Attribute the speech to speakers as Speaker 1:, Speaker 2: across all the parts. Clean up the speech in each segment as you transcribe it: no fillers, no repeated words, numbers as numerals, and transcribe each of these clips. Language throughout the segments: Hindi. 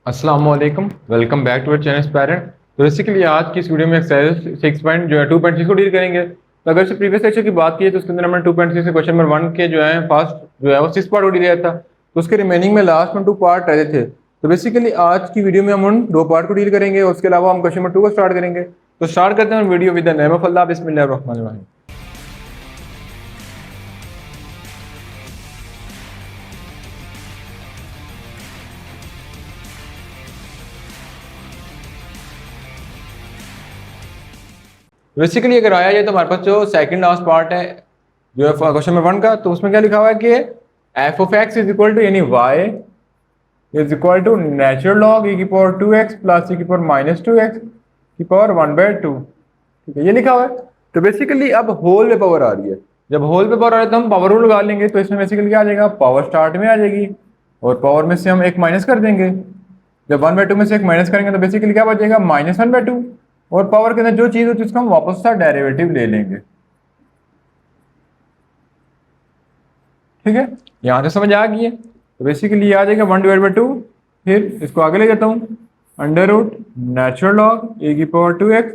Speaker 1: अस्सलाम वालेकुम, welcome back to our channel parent. तो बेसिकली आज की इस वीडियो में एक्सरसाइज 2.6 को डील करेंगे। तो अगर से प्रीवियस लेक्चर की बात की है तो उसके अंदर हमने 2.6 से क्वेश्चन नंबर 1 के जो है फर्स्ट जो है वो 6 पार्ट को डील किया था। तो उसके रिमेनिंग में लास्ट में 2 पार्ट रहे थे। तो बेसिकली आज की वीडियो में हम उन 2 पार्ट को डील करेंगे और उसके अलावा हम क्वेश्चन नंबर 2 को स्टार्ट करेंगे। तो स्टार्ट करते हैं video with the name of Allah, Bismillah Rahman Rahim. Basically अगर आया जाए तो हमारे पास जो सेकंड लास्ट पार्ट है जो है क्वेश्चन नंबर 1 का, तो उसमें क्या लिखा हुआ है कि f of x is equal to यानी y is equal to natural log e की पावर 2x प्लस ई की पावर माइनस 2x की पावर 1/2। ठीक है, ये लिखा हुआ है। तो बेसिकली अब होल पे पावर आ रही है। जब होल पे पावर आ रही है तो हम पावर रूल लगा लेंगे। तो इसमें बेसिकली क्या आ जाएगा, पावर स्टार्ट में आ जाएगी और पावर में से हम एक माइनस कर देंगे। जब 1/2 में से एक माइनस करेंगे तो बेसिकली क्या बचेगा, -1/2। और पावर के अंदर जो चीज होती है उसका हम वापस सा डेरिवेटिव ले लेंगे। ठीक है, यहां से समझ आ गई है। तो बेसिकली ये आ जाएगा 1/2। फिर इसको आगे ले जाता हूँ, under root natural log e की पावर 2x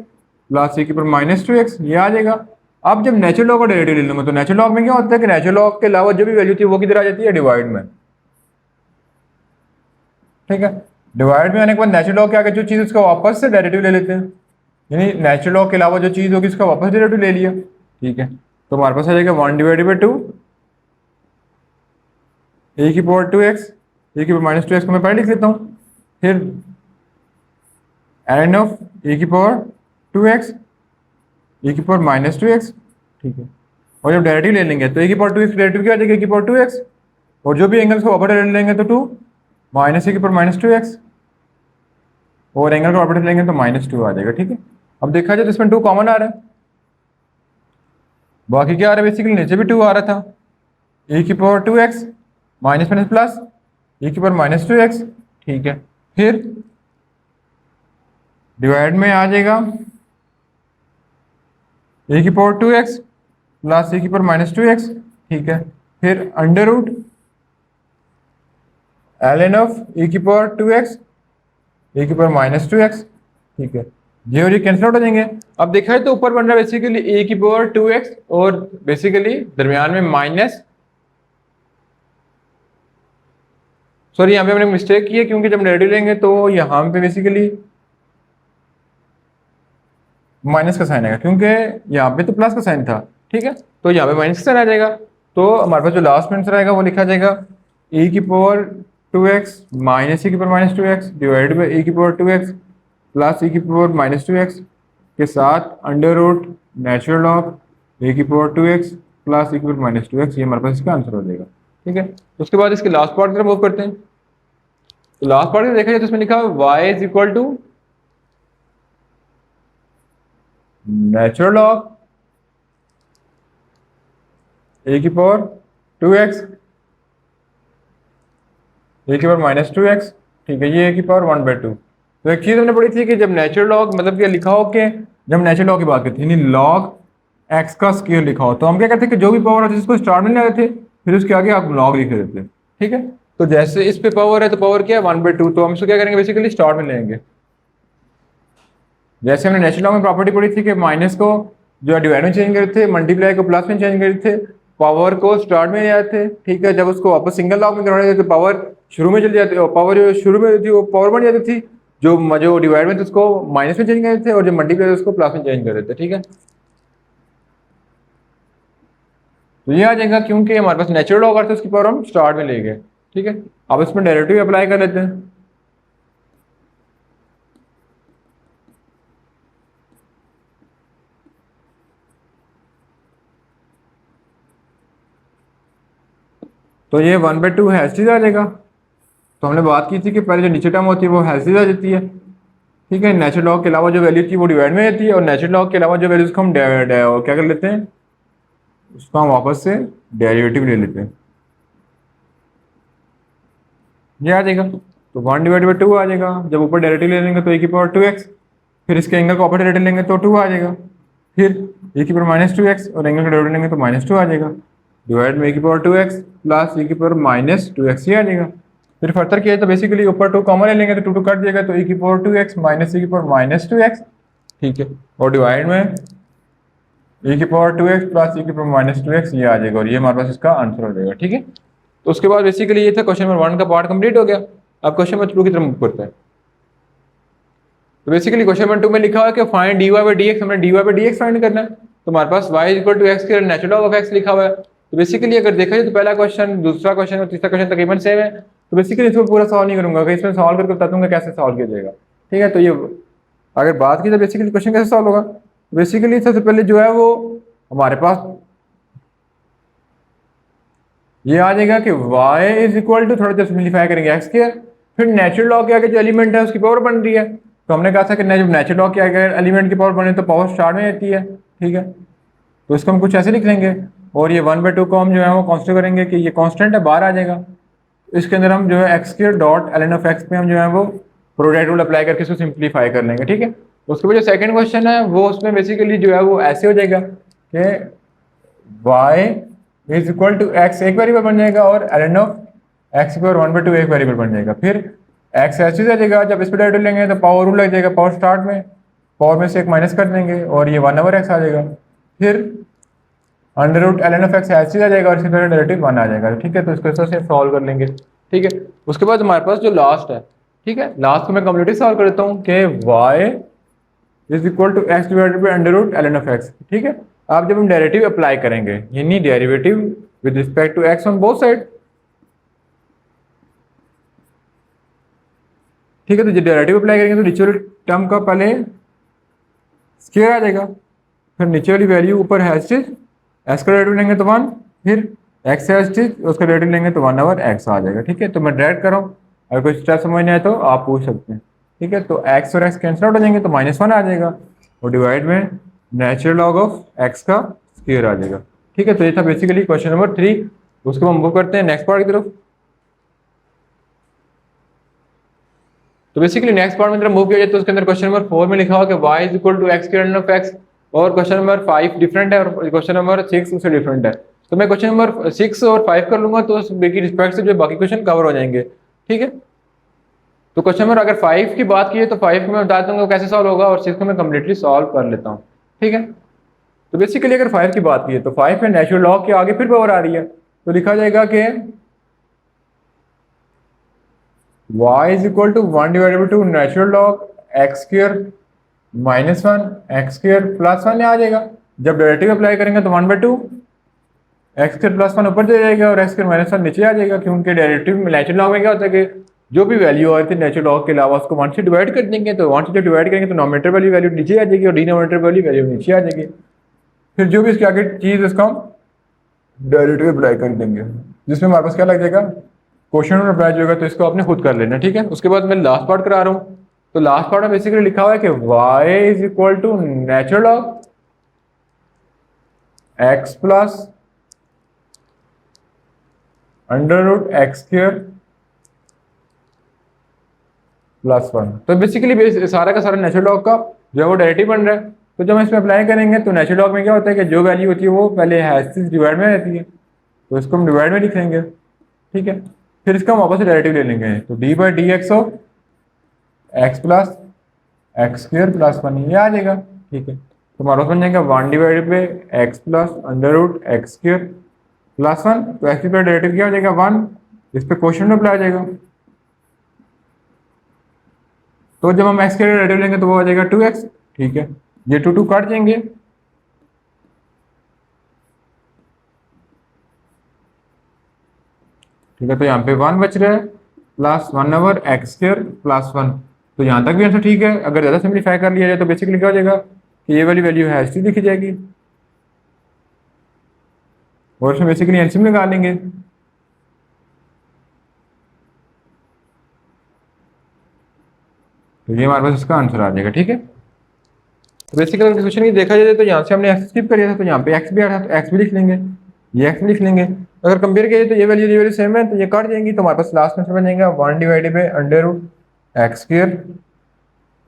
Speaker 1: प्लस ए की पावर -2x, ये आ जाएगा। अब जब नेचुरल लॉग का डेरिवेटिव ले लूंगा तो नेचुरल लॉग में क्या होता है कि नेचुरल लॉग के अलावा जो भी वैल्यू थी वो किधर आ जाती है, डिवाइड में। ठीक है, डिवाइड में आने के बाद नेचुरल लॉग के आगे जो चीज उसका वापस से डेरिवेटिव ले लेते हैं, यानी नेचुरल लॉग के अलावा जो चीज होगी उसका वापस डेरिवेटिव ले लिया। ठीक है, तो हमारे पास आ जाएगा 1/2 ए की पावर 2x ए की पावर -2x को मैं पहले लिख लेता हूँ। फिर एन ऑफ ए की पावर 2x ए की पावर -2x। ठीक है, और जब डेरिवेटिव ले लेंगे तो ए की पावर 2x डेरिवेटिव क्या आ जाएगा, ए की पावर 2x, और जो भी एंगल को वापस डेरिवेटिव लेंगे तो 2 माइनस ए की पावर -2x, और एंगल का वापस लेंगे तो -2 आ जाएगा। ठीक है, अब देखा जाए तो इसमें 2 कॉमन आ रहा है, बाकी क्या आ रहा है, बेसिकली नीचे भी 2 आ रहा था। ए की power 2x minus minus plus e की पावर -2x। ठीक है, फिर डिवाइड में आ जाएगा ए की पावर 2x प्लस ए की पावर -2x। ठीक है, फिर अंडर रूट ln ऑफ ए की पावर 2x ए की पावर -2x। ठीक है, ये और ये कैंसिल आउट हो जाएंगे। अब देखा है तो ऊपर बन रहा है बेसिकली ए की पावर 2x और बेसिकली दरमियान में माइनस, सॉरी यहाँ पे हमने मिस्टेक की है क्योंकि जब डेरिवेटिव लेंगे तो यहाँ पे बेसिकली माइनस का साइन आएगा, क्योंकि यहाँ पे तो प्लस का साइन था। ठीक है, तो यहाँ पे माइनस का साइन आ जाएगा। तो हमारे पास जो लास्ट में आंसर आएगा वो लिखा जाएगा ए की पावर 2x माइनस ए की पावर -2x डिवाइडेड बाई ए की पावर 2x प्लस ए की पावर -2x के साथ अंडर रूट नेचुरल ऑफ ए की पावर 2x प्लस ए की पावर -2x। ये हमारे पास इसका आंसर हो जाएगा। ठीक है, तो उसके बाद इसके लास्ट पार्ट की तरफ मूव करते हैं। तो लास्ट पार्ट में देखा जाए तो इसमें लिखा है y is equal to natural log e की पावर 2x ए की पावर -2x। ठीक है, ये ए की पावर 1/2। तो एक चीज हमने पढ़ी थी कि जब नेचुरल लॉग मतलब क्या लिखा हो कि जब नेचुरल लॉग की बात करते हैं यानी लॉग एक्स का स्क्वायर लिखा हो तो हम क्या कहते हैं कि जो भी पावर होती है उसको स्टार्ट में ले थे, फिर उसके आगे आप लॉग लिख देते हैं। ठीक है, तो जैसे इस पे पावर है तो पावर क्या है 1/2, तो हम इसको क्या करेंगे बेसिकली स्टार्ट में लेंगे। जैसे हमने नेचुरल लॉग में प्रॉपर्टी पढ़ी थी कि माइनस को जो डिवाइड में चेंज करे थे, मल्टीप्लाई को प्लस में चेंज करे थे, पावर को स्टार्ट में ले आए थे। ठीक है, जब उसको वापस सिंगल लॉग में करवाने थे तो पावर शुरू में चली जाती है, पावर जो शुरू में थी वो पावर बन जाती थी, जो डिवाइड में थे उसको माइनस में चेंज कर देते थे और जो मल्टीप्लाई उसको प्लस में चेंज कर देते। ठीक है, तो ये आ जाएगा क्योंकि हमारे पास नेचुरल लॉग आता है उसकी पावर हम स्टार्ट में ले गए। ठीक है, अब इसमें डेरिवेटिव अप्लाई कर लेते हैं। तो ये 1/2 हैश आ जाएगा। तो हमने बात की थी कि पहले जो नीचे टर्म होती है वो हैश आ जाती है। ठीक है, नेचुरल लॉग के अलावा जो वैल्यू थी वो डिवाइड में जाती है और नेचुरल लॉग के अलावा जो वैल्यूज को हम क्या कर लेते हैं, उसको हम वापस से डेरिवेटिव ले लेते हैं। ये आ जाएगा, तो 1/2 आ जाएगा। जब ऊपर डेरिवेटिव ले लेंगे तो ए की पावर 2x, फिर इसके एंगल को ऊपर डेरिवेटिव लेंगे तो 2 आ जाएगा। फिर ए की पावर -2x और एंगल का डेरिवेटिव लेंगे तो -2 आ जाएगा। डिवाइड में ए की पावर 2x प्लस ए की पावर -2x ये आ जाएगा। फिर फर्दर किया तो बेसिकली ऊपर 2 कॉमन ले लेंगे तो 2 2 कट जाएगा, तो e की पावर 2x माइनस e की पावर माइनस 2x, ठीक है, और डिवाइड में e की पावर 2x प्लस e की पावर माइनस 2x ये आ जाएगा, और ये हमारे पास इसका आंसर हो जाएगा, ठीक है। तो उसके बाद बेसिकली ये था क्वेश्चन नंबर 1 का पार्ट कंप्लीट हो गया। अब क्वेश्चन नंबर 2 की तरफ मूव करते हैं। तो बेसिकली क्वेश्चन नंबर 2 में लिखा हुआ है कि फाइंड dy बाई dx, हमने dy बाई dx फाइंड करना है। तो हमारे पास y इक्वल टू एक्स के नेचुरल लॉग ऑफ x लिखा हुआ है। तो बेसिकली अगर देखा जाए तो पहला क्वेश्चन, दूसरा क्वेश्चन और तीसरा क्वेश्चन तकरीबन सेम है। तो बेसिकली इसको पूरा सॉल्व नहीं करूंगा, इसमें सॉल्व करके बता दूंगा कैसे सॉल्व किया जाएगा, ठीक है। तो ये अगर बात की तो बेसिकली क्वेश्चन कैसे सॉल्व होगा, बेसिकली सबसे पहले जो है वो हमारे पास ये आ जाएगा कि y इज इक्वल टू, थोड़ा सा सिंप्लीफाई करेंगे x स्क्वायर, फिर नेचुरल लॉग के आगे जो एलिमेंट है उसकी पावर बन रही है। तो हमने कहा था कि जब नेचुरल लॉग के आगे एलिमेंट की पावर बने तो पावर स्टार्ट में रहती है, ठीक है। तो इसको हम कुछ ऐसे लिख लेंगे, और ये 1/2 को हम जो है वो कॉन्स्टेंट करेंगे कि ये कॉन्स्टेंट है, बाहर आ जाएगा। इसके अंदर हम जो है x square dot L N of x पे हम जो है वो प्रोडक्ट रूल अप्लाई करके इसको सिंप्लीफाई कर लेंगे, ठीक है। उसके बाद जो सेकंड क्वेश्चन है वो उसमें बेसिकली जो है वो ऐसे हो जाएगा कि y is equal to x एक वेरिएबल बन जाएगा और l N of x square 1/2 एक वेरिएबल बन जाएगा। फिर एक्स ऐसे ही जाएगा, जब इस पर डायरेक्ट लेंगे तो पावर रूल लग जाएगा, पावर स्टार्ट में पावर में से एक माइनस कर देंगे और ये 1/x आ जाएगा। फिर under root l N of x ऐसे आ जाएगा और इसके पहले डेरिवेटिव 1 आ जाएगा, ठीक है। तो इसको इस तरह से सॉल्व कर लेंगे, ठीक है। उसके बाद हमारे पास जो लास्ट है, ठीक है, लास्ट को मैं कंप्लीटली सॉल्व कर देता हूँ कि y is equal to x divided by under root l N of x, ठीक है। अब जब हम डेरिवेटिव अप्लाई करेंगे यानी derivative with respect to x on both side, ठीक है। तो जब डेरिवेटिव अप्लाई करेंगे तो नीचे वाली टर्म का पहले स्क्वायर आ जाएगा, फिर नीचे वाली वैल्यू ऊपर है चीज एक्स का डेरिवेटिव लेंगे तो 1, फिर एक्स है चीज उसका डेरिवेटिव लेंगे तो 1/x आ जाएगा, ठीक है। तो मैं डायरेक्ट कर रहा हूँ, अगर कोई स्टेप समझ नहीं आए तो आप पूछ सकते हैं, ठीक है। तो एक्स और एक्स कैंसिल आउट हो जाएंगे तो -1 आ जाएगा, और डिवाइड में नेचुरल लॉग ऑफ एक्स का स्क्वायर आ जाएगा, ठीक है। तो ये था बेसिकली क्वेश्चन नंबर 3। उसको हम मूव करते हैं नेक्स्ट पार्ट की तरफ। तो बेसिकली नेक्स्ट पार्ट में तरफ मूव किया जाए तो उसके अंदर क्वेश्चन नंबर 4 में लिखा हुआ कि y is equal to x square of x, और क्वेश्चन नंबर 5 डिफरेंट है और क्वेश्चन नंबर 6 उससे डिफरेंट है। तो मैं क्वेश्चन नंबर 6 और 5 कर लूंगा तो उसकी रिस्पेक्ट से जो बाकी क्वेश्चन कवर हो जाएंगे, ठीक है। तो क्वेश्चन नंबर अगर 5 की बात की है तो 5 को मैं बता दूंगा कैसे सॉल्व होगा, और 6 को मैं कम्प्लीटली सॉल्व कर लेता हूँ, ठीक है। तो बेसिकली अगर 5 की बात की है तो 5 में नेचुरल लॉग के आगे फिर पावर आ रही है, तो लिखा जाएगा कि y is equal to 1 divided by 2 natural log x square -1 x square plus 1 आ जाएगा। जब डेरिवेटिव अप्लाई करेंगे तो 1/2 एक्स स्क्वायर प्लस 1 ऊपर चले जाएगा और एक्स स्क्वायर -1 नीचे आ जाएगा, क्योंकि डेरिवेटिव में नेचुरल लॉग में क्या होता है कि जो भी वैल्यू आ रही थी नेचुरल लॉग के अलावा उसको 1 से डिवाइड कर देंगे, तो 1 से जब डिवाइड करेंगे तो नॉमिनेटर वाली वैल्यू नीचे आ जाएगी और डिनोमिनेटर वाली वैल्यू नीचे आ जाएगी। फिर जो भी इसके आगे चीज़ उसका हम डेरिवेटिव अप्लाई कर देंगे, जिसमें हमारे पास क्या लग जाएगा क्वेश्चन में अप्लाई होगा, तो इसको आपने खुद कर लेना, ठीक है। उसके बाद मैं लास्ट पार्ट करा रहा हूँ। तो लास्ट पार्ट में बेसिकली लिखा हुआ है कि y is equal to natural log x plus under root x square plus 1। तो बेसिकली सारा का सारा नेचुरल लॉग का जो है वो डेरिवेटिव बन रहा है। तो जब हम इसमें अप्लाई करेंगे तो नेचुरल लॉग में क्या होता है कि जो वैल्यू होती है वो पहले डिवाइड में रहती है, तो इसको हम डिवाइड में लिख लेंगे, ठीक है। फिर इसका हम वापस डेरिवेटिव ले लेंगे, तो D by d x of x plus x square plus 1 ये आ जाएगा, ठीक है। तो हमारा बन जाएगा 1 divided by x plus under root x square plus 1। तो एक्स का डेरिवेटिव क्या हो जाएगा 1, इस पर क्वेश्चन में अप्लाई आ जाएगा। तो जब हम एक्स का डेरिवेटिव लेंगे तो वो आ जाएगा 2x, ठीक है। ये 2 2 काट देंगे, ठीक है। तो यहाँ पे 1 बच रहा है प्लस 1/x² प्लस 1। तो यहाँ तक भी आंसर ठीक है। अगर ज़्यादा सिंप्लीफाई कर लिया जाए तो बेसिकली क्या हो जाएगा कि ये वाली वैल्यू है ऐसी लिखी जाएगी, और इसमें बेसिकली एलसीएम निकाल लेंगे। तो ये हमारे पास इसका आंसर आ जाएगा, ठीक है। तो बेसिकली अगर क्वेश्चन की देखा जाए तो यहाँ से हमने एक्स स्किप कर दिया था, तो यहाँ पे एक्स भी आ रहा था तो एक्स भी लिख लेंगे, ये एक्स भी लिख लेंगे। अगर कंपेयर किया जाए तो ये वैल्यू सेम है तो ये काट जाएंगी, तो हमारे पास लास्ट में बन जाएगा 1 divided by under root x square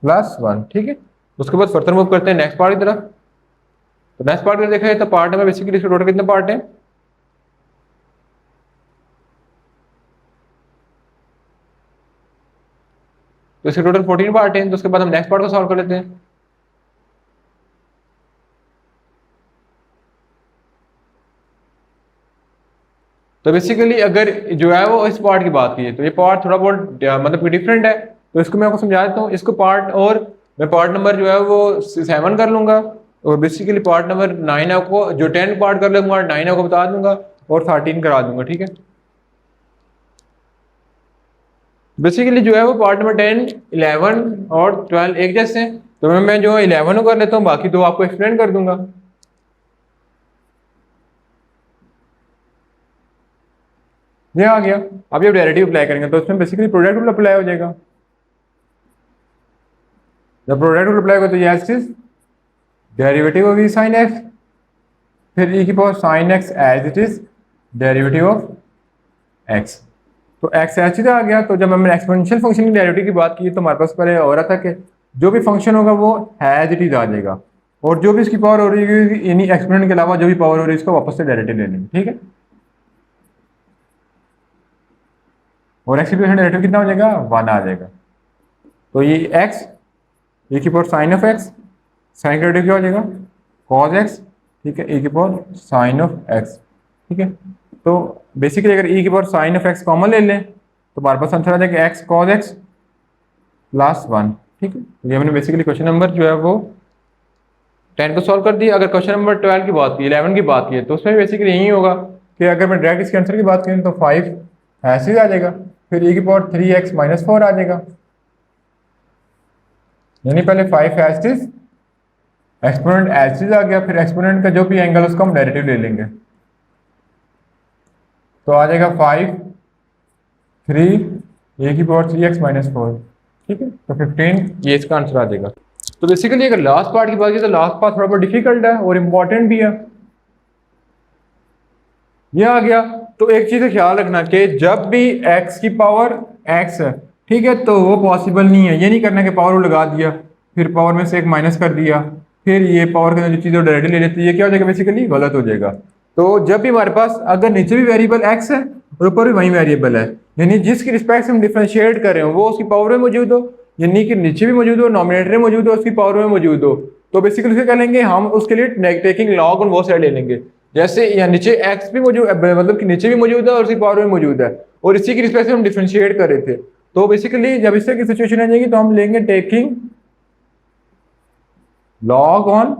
Speaker 1: plus 1, ठीक है। उसके बाद फर्दर मूव करते हैं नेक्स्ट पार्ट की तरफ। तो नेक्स्ट पार्ट में देखा जाए तो पार्ट में बेसिकली टोटल कितने पार्ट है, तो इसके टोटल 14 पार्ट हैं, तो उसके बाद हम नेक्स्ट पार्ट को सॉल्व कर लेते हैं। तो बेसिकली अगर जो है वो इस पार्ट की बात की है तो ये पार्ट थोड़ा बहुत मतलब कि डिफरेंट है, तो इसको मैं आपको समझा देता हूँ। इसको पार्ट और मैं पार्ट नंबर जो है वो 7 कर लूंगा, और बेसिकली पार्ट नंबर 9 आपको जो 10 पार्ट कर लूंगा, 9 आपको बता दूंगा और 13 करा दूंगा, ठीक है। बेसिकली जो है वो पार्ट नंबर 10, 11 और 12 एक जैसे हैं, तो मैं जो 11 कर लेता हूँ, बाकी दो आपको एक्सप्लेन कर दूंगा। ये आ गया। अब जब डेरिवेटिव अप्लाई करेंगे तो इसमें बेसिकली प्रोडक्ट रूल अप्लाई हो जाएगा। जब प्रोडक्ट रूल अप्लाई होगा तो ये चीज derivative of e sine x, फिर ई की power sine x as it is derivative of x. तो एक्स एच आ गया। तो जब हमने एक्सपोनेंशियल फंक्शन की डेरिवेटिव की बात की तो हमारे पास पहले हो रहा था कि जो भी फंक्शन होगा वो एज इट इज आ जाएगा, और जो भी इसकी पावर हो रही है यानी एक्सपोनेंट के अलावा जो भी पावर हो रही है इसको वापस से डेरिवेटिव ले लेंगे, ठीक है। और एक्स की डेरिवेटिव कितना हो जाएगा, 1 आ जाएगा। तो ये एक्स, ए की power sine of x, sine का डेरिवेटिव क्या हो जाएगा, कॉज एक्स, ठीक है, ए की पावर साइन ऑफ एक्स, ठीक है। तो बेसिकली अगर e की power sine of x common ले लें तो हमारे पास आंसर आ जाएगा एक्स कॉज एक्स प्लस 1, ठीक है। तो ये हमने बेसिकली क्वेश्चन नंबर जो है वो 10 को सॉल्व कर दिया। अगर क्वेश्चन नंबर 12 की बात की, 11 की बात की तो उसमें बेसिकली यही होगा कि अगर मैं डायरेक्ट इसके आंसर की बात करें तो 5 ऐसे आ जाएगा, फिर e की पावर 3x माइनस 4 आ जाएगा, यानी पहले 5 एज एक्सपोनेंट एज आ गया, फिर एक्सपोनेंट का जो भी एंगल उसको हम डेरिवेटिव ले लेंगे, तो आ जाएगा 5 3 ए की पावर 3x माइनस 4, ठीक है। तो 15 ये इसका आंसर आ जाएगा। तो बेसिकली अगर लास्ट पार्ट की बात की तो लास्ट पार्ट थोड़ा बहुत डिफिकल्ट है और इम्पॉर्टेंट भी है। ये आ गया। तो एक चीज का ख्याल रखना कि जब भी x की पावर x है, ठीक है, तो वो पॉसिबल नहीं है। ये नहीं करना कि पावर लगा दिया फिर पावर में से एक माइनस कर दिया फिर ये पावर के अंदर जो चीज़ डायरेक्टली ले लेती है, ये क्या हो जाएगा, बेसिकली गलत हो जाएगा। तो जब भी हमारे पास अगर नीचे भी वेरिएबल x है और ऊपर भी वही वेरिएबल है, यानी जिसकी रिस्पेक्ट से हम डिफरेंशिएट कर रहे हो वो उसकी पावर में मौजूद हो, यानी कि नीचे भी मौजूद हो, नॉमिनेटर में मौजूद हो, उसकी पावर में मौजूद हो, तो बेसिकली उसे क्या लेंगे हम, उसके लिए टेकिंग लॉग ऑन वो साइड ले लेंगे। जैसे यहाँ नीचे x भी मौजूद, मतलब कि नीचे भी मौजूद है और उसकी पावर में मौजूद है, और इसी की रिस्पेक्ट से हम डिफरेंशिएट कर रहे थे। तो बेसिकली जब इस तरह की सिचुएशन आ जाएगी तो हम लेंगे taking log on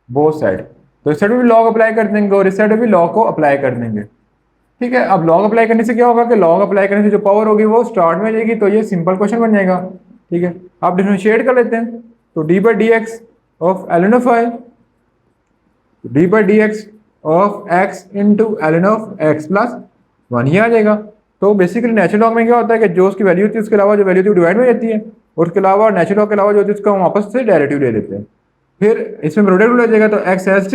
Speaker 1: both side. तो इस साइड में भी लॉग अप्लाई कर देंगे और इस साइड में भी लॉग को अप्लाई कर देंगे, ठीक है। अब लॉग अप्लाई करने से क्या होगा कि लॉग अप्लाई करने से जो पावर होगी वो स्टार्ट में आ जाएगी, तो ये सिंपल क्वेश्चन बन जाएगा, ठीक है। आप डिफरेंशिएट कर लेते हैं तो D by d x of ln of I, D by d x of x into ln of x plus 1 ये आ जाएगा। तो बेसिकली नेचुरल लॉग में क्या होता है कि जो उसकी वैल्यू होती है उसके अलावा जो वैल्यू होती है डिवाइड में जाती है, और उसके अलावा नेचुरल लॉग के अलावा जो होती है उसको हम वापस से डेरिवेटिव ले लेते हैं। फिर इसमें प्रोडक्ट रूल आ जाएगा तो एक्स एस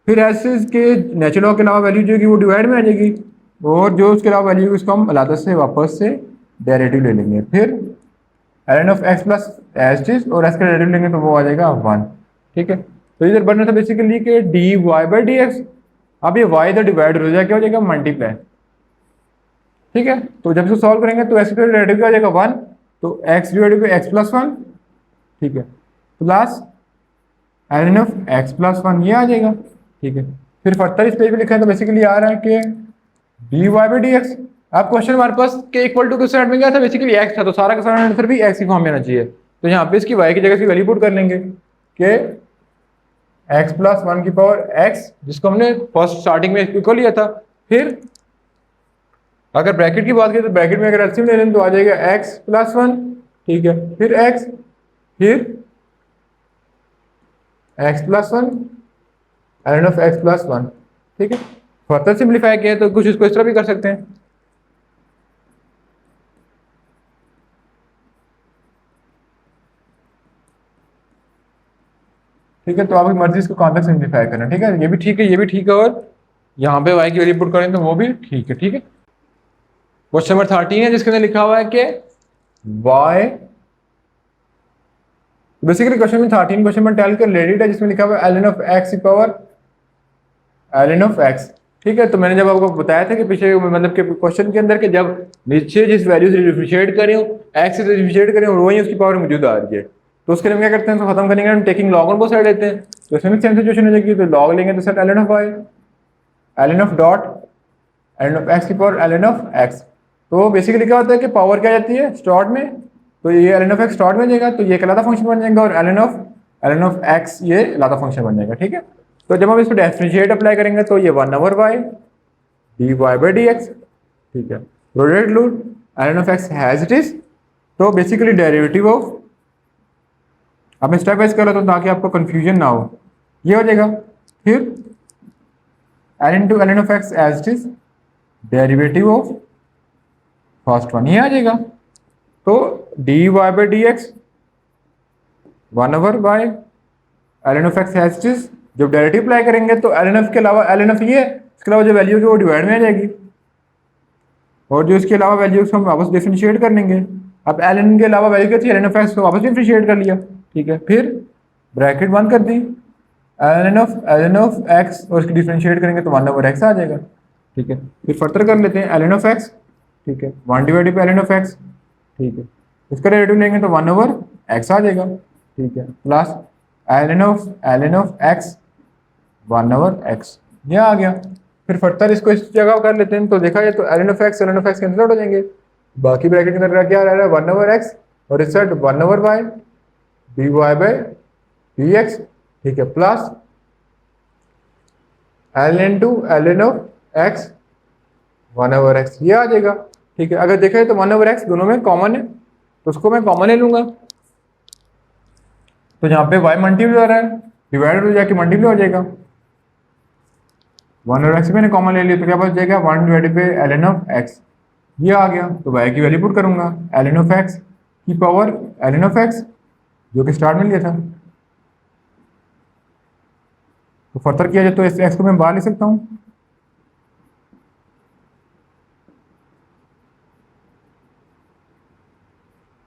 Speaker 1: फिर एस के नेचुरल लॉग के अलावा वैल्यू जो होगी वो डिवाइड में आ जाएगी, और जो उसके अलावा वैल्यू उसको हम अलग से वापस से डेरिवेटिव ले लेंगे। फिर ln of x plus S और एस का डेरिवेटिव लेंगे तो वो आ जाएगा 1, ठीक है। तो इधर बनना था बेसिकली कि d y by d x, अब ये वाई इधर डिवाइड हो जाएगा, क्या हो जाएगा, मल्टीप्लाई, ठीक है। तो जब इसको सॉल्व करेंगे तो एक्स का डेरिवेटिव क्या हो जाएगा 1, तो x divided by x plus 1, ठीक है, plus ln of x plus 1 ये आ जाएगा, ठीक है। फिर फर्दर इस पेज पे लिखा है तो बेसिकली आ रहा है कि d y by d x. अब क्वेश्चन हमारे पास के इक्वल टू किस में गया था, बेसिकली एक्स था, तो सारा का सारा आंसर भी एक्स की फॉर्म में आना चाहिए। तो यहाँ पे इसकी वाई की जगह इसकी वैल्यू पुट कर लेंगे कि एक्स प्लस 1 की पावर एक्स, जिसको हमने फर्स्ट स्टार्टिंग में इक्वल लिया था। फिर अगर ब्रैकेट की बात करें तो ब्रैकेट में अगर एलसीएम ले लें तो आ जाएगा एक्स प्लस 1, ठीक है, फिर एक्स, फिर x plus 1 ln of x plus 1, ठीक है। फर्दर सिंप्लीफाई किया तो कुछ इसको इस तरह भी कर सकते हैं, ठीक है। तो आपकी मर्जी इसको कहाँ तक सिंप्लीफाई करना, ठीक है, ये भी ठीक है, ये भी ठीक है, और यहाँ पे वाई की वैल्यू पुट करें तो वो भी ठीक है, ठीक है। क्वेश्चन नंबर 13 है जिसके अंदर लिखा हुआ है कि वाई, बेसिकली क्वेश्चन में 13 क्वेश्चन नंबर 12 का रिलेटेड है जिसमें लिखा हुआ है ln ऑफ एक्स की पावर ln ऑफ एक्स, ठीक है। तो मैंने जब आपको बताया था कि पीछे मतलब कि क्वेश्चन के अंदर कि जब नीचे जिस वैल्यू से डिफरेंशिएट करें एक्स से डिफरेंशिएट करें वही उसकी पावर मौजूद आ रही है, तो उसके लिए हम क्या करते हैं, तो खत्म करने के हम taking log on both side लेते हैं, तो इसमें भी सेम सिचुएशन हो जाएगी। तो लॉग लेंगे तो sir L N of y, L N of dot L N of x की power L N of x. तो बेसिकली क्या होता है कि पावर क्या जाती है स्टॉर्ट में, तो ये l N of x start में जाएगा, तो ये एक अलादा फंक्शन बन जाएगा, और एल एन ऑफ एक्स ये अलादा फंक्शन बन जाएगा। ठीक है। तो जब हम इसको डिफरेंशिएट अप्लाई करेंगे तो ये 1/y dy by dx, ठीक है। Product rule ln of x as it is, तो बेसिकली डेरिवेटिव ऑफ, अब मैं स्टेप वाइज कर रहा हूँ ताकि आपको कंफ्यूजन ना हो, ये हो जाएगा। फिर ln of x as it is derivative of first one, ये आ जाएगा। तो dy by dx 1/y ln of x as it is, जब डेरिवेटिव अप्लाई करेंगे तो ln ऑफ के अलावा ln ऑफ ये इसके अलावा जो वैल्यू है वो डिवाइड में आ जाएगी, और जो इसके अलावा वैल्यू को हम वापस डिफरेंशिएट कर लेंगे। अब ln के अलावा वैल्यू क्या थी, ln ऑफ x को वापस डिफरेंशिएट कर लिया, ठीक है। फिर ब्रैकेट बंद कर दी, ln ऑफ x और इसकी डिफरेंशिएट करेंगे तो 1/x आ जाएगा, ठीक है। फिर फर्दर कर लेते हैं ln ऑफ x, ठीक है, 1 divided by ln of x, ठीक है। इसका डेरिवेटिव लेंगे तो 1/x आ जाएगा, ठीक है, plus ln of x 1/x, ये आ गया। फिर फर्दर इसको इस जगह कर लेते हैं, तो देखा जाए तो ln of x cancel out हो जाएंगे, बाकी ब्रैकेट के अंदर क्या रह रहा है 1/x, और इस side 1/y dy by dx, ठीक है, plus ln of x 1/x, ये आ जाएगा, ठीक है। अगर देखा जाए तो 1/x दोनों में कॉमन है, तो उसको मैं कॉमन ले लूंगा, तो यहाँ पे y मल्टीप्लाई हो रहा है, डिवाइडेड हो जाके मल्टीप्लाई हो जाएगा, 1/x मैंने कॉमन ले लिया, तो क्या बच जाएगा 1 divided by ln of x, ये आ गया। तो y की वैल्यू पुट करूंगा ln ऑफ x की पावर ln ऑफ x जो कि स्टार्ट में लिया था, तो फर्दर किया जाए तो इस x को मैं बाहर ले सकता हूँ,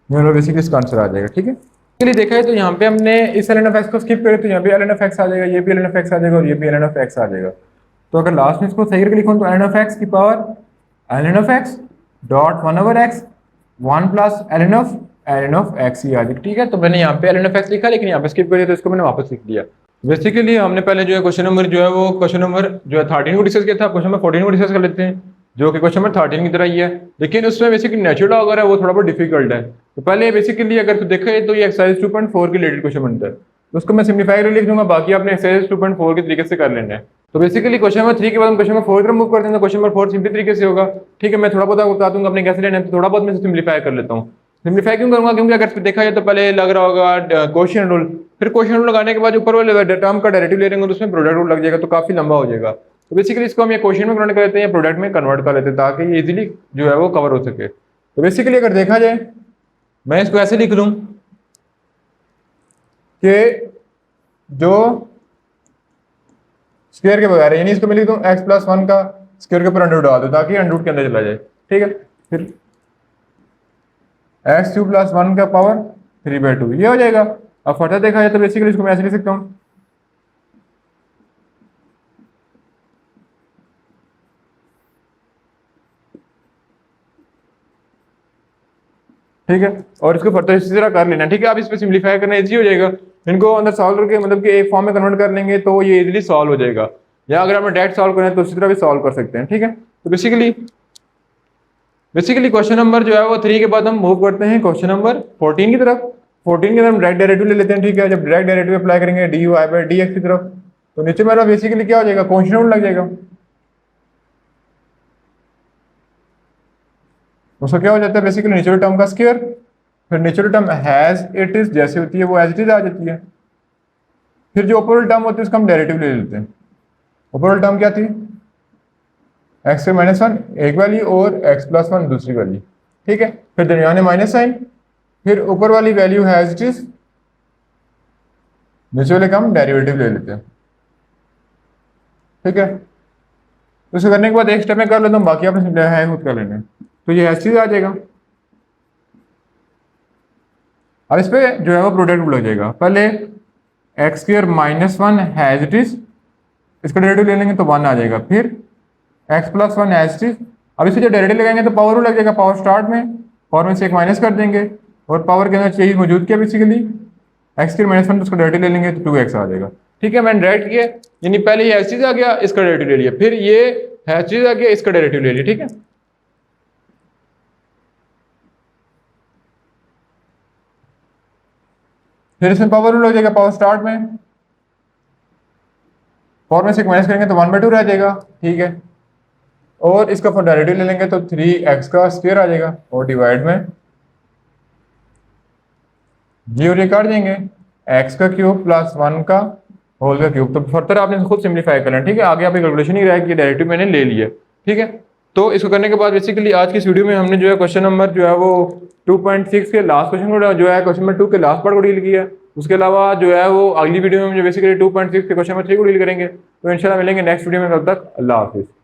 Speaker 1: ये बेसिकली इसका आंसर आ जाएगा, ठीक है। इसके लिए देखा है तो यहाँ पे हमने इस ln ऑफ x को स्किप करें तो यहाँ पे ln ऑफ x आ जाएगा, ये भी ln ऑफ x आ जाएगा, और ये भी ln ऑफ x आ जाएगा। तो अगर लास्ट में इसको सही करके लिखूँ तो ln ऑफ x की power ln of x dot 1/x 1 plus ln of x, ये आ जाएगा, ठीक है। तो मैंने यहाँ पे ln ऑफ x लिखा, लेकिन यहाँ पे स्किप करिए तो इसको मैंने वापस लिख दिया। बेसिकली हमने पहले जो है क्वेश्चन नंबर जो है वो क्वेश्चन नंबर जो है 13 को डिस्कस किया था, क्वेश्चन नंबर 14 को डिस्कस कर लेते हैं, जो कि क्वेश्चन नंबर 13 की तरह ही है, लेकिन उसमें बेसिकली नेचुरल लॉग है वो थोड़ा बहुत डिफिकल्ट है। तो पहले बेसिकली अगर तो देखा तो ये एक्सरसाइज 2.4 के रिलेटेड क्वेश्चन बनता है, तो उसको मैं सिम्प्लीफाई कर लिख दूंगा, बाकी आपने एक्सरसाइज 2.4 के तरीके से कर लेना है। तो बेसिकली क्वेश्चन नंबर 3 के बाद हम क्वेश्चन नंबर 4 की तरफ मूव करते हैं, तो क्वेश्चन नंबर 4 सिंपली तरीके से होगा, ठीक है। मैं थोड़ा बहुत आपको बता दूंगा अपने कैसे लेना है, तो थोड़ा बहुत मैं सिम्प्लीफाई कर लेता हूँ। सिम्प्लीफाई क्यों करूंगा, क्योंकि अगर देखा जाए तो पहले लग रहा होगा क्वेश्चन रूल, फिर क्वेश्चन रूल लगाने के बाद ऊपर वाले टर्म का डेरिवेटिव ले लेंगे तो उसमें प्रोडक्ट रूल लग जाएगा, तो काफी लंबा हो जाएगा। तो बेसिकली इसको हम ये क्वेश्चन में कन्वर्ट कर लेते हैं या प्रोडक्ट में कन्वर्ट कर लेते हैं, ताकि ये इजीली जो है वो कवर हो सके। तो बेसिकली अगर देखा जाए मैं इसको ऐसे लिख लूं कि जो स्क्वायर के बगैर, यानी इसको मैं लिख दूं x+1 का स्क्वायर के ऊपर अंडर डाल दो ताकि अंडर के अंदर चला जाए, ठीक है। फिर x³ + 1 का पावर 3/2, ये हो जाएगा। अब फर्दर देखा जाए तो बेसिकली इसको मैं ऐसे लिख सकता हूँ, ठीक है, और इसको फर्दर इसी तरह कर लेना, ठीक है। आप इस पे सिंप्लीफाई करना इजी हो जाएगा, इनको अंदर सॉल्व करके मतलब कि एक फॉर्म में कन्वर्ट कर लेंगे तो ये इजीली सॉल्व हो जाएगा, या अगर आपने डायरेक्ट सॉल्व करना है तो उसी तरह भी सॉल्व कर सकते हैं, ठीक है। तो बेसिकली क्वेश्चन नंबर जो है वो 3 के बाद हम मूव करते हैं क्वेश्चन नंबर 14 की तरफ। 14 के अंदर हम डायरेक्ट डेरिवेटिव ले लेते हैं, ठीक है। जब डायरेक्ट डेरिवेटिव अप्लाई करेंगे dy बाई dx की तरफ, तो नीचे मेरा बेसिकली क्या हो जाएगा, क्वेश्चन रूल लग जाएगा, उसका क्या हो जाता है बेसिकली नेचुरल टर्म का स्क्वायर, फिर natural term has it is जैसे होती है वो एज इट इज आ जाती है, फिर जो ओपरल टर्म होती है उसका हम डेरिवेटिव ले लेते हैं। ओपरल टर्म क्या थी, x⁻1 एक वाली और x+1 दूसरी वाली, ठीक है। फिर दरमियान में माइनस साइन, फिर ऊपर वाली वैल्यू हैज इट इज, नीचे वाले का हम डेरिवेटिव ले लेते हैं, ठीक है। तो इसे करने के बाद एक स्टेप में कर लेता हूँ, बाकी आपने है खुद कर लेना है। तो ये ऐसी चीज आ जाएगा। अब इस पे जो है वो प्रोडक्ट रूल लग जाएगा, पहले x² - 1 हैज इट इज, इसका डेरिवेटिव ले लेंगे तो 1 आ जाएगा, फिर x plus one H T. अब इसे जब डायरेक्टली लगाएंगे तो पावर लग जाएगा, पावर स्टार्ट में पावर में से एक माइनस कर देंगे और पावर के अंदर चीज मौजूद किया बेसिकली एक्स के माइनस वन, तो उसको डायरेक्टली ले लेंगे तो 2x आ जाएगा। ठीक है, मैंने डायरेक्ट किया, यानी पहले ये एच चीज आ गया, इसका डेरिवेटिव ले लिया, फिर ये एच चीज आ गया, इसका डेरिवेटिव ले लिया। ठीक है, फिर इसमें पावर लग जाएगा, पावर स्टार्ट में पावर में से एक माइनस करेंगे तो 1/2 रह जाएगा। ठीक है, और इसका फिर डेरिवेटिव ले लेंगे तो 3x का स्क्वायर आ जाएगा और डिवाइड में जी और ये काट देंगे, x का क्यूब प्लस 1 का होल का क्यूब। तो फर्दर आपने खुद सिंप्लीफाई करना है। ठीक है, आगे आप कैलकुलेशन ही रहा है कि डेरिवेटिव मैंने ले लिया। ठीक है, तो इसको करने के बाद बेसिकली आज की इस वीडियो में हमने जो है क्वेश्चन नंबर जो है वो 2.6 के लास्ट क्वेश्चन को जो है क्वेश्चन नंबर 2 के लास्ट पार्ट को डील किया। उसके अलावा जो है वो अगली वीडियो में जो बेसिकली 2.6 के क्वेश्चन नंबर 3 को डील करेंगे। तो इंशाल्लाह मिलेंगे नेक्स्ट वीडियो में, तब तक अल्लाह हाफिज़।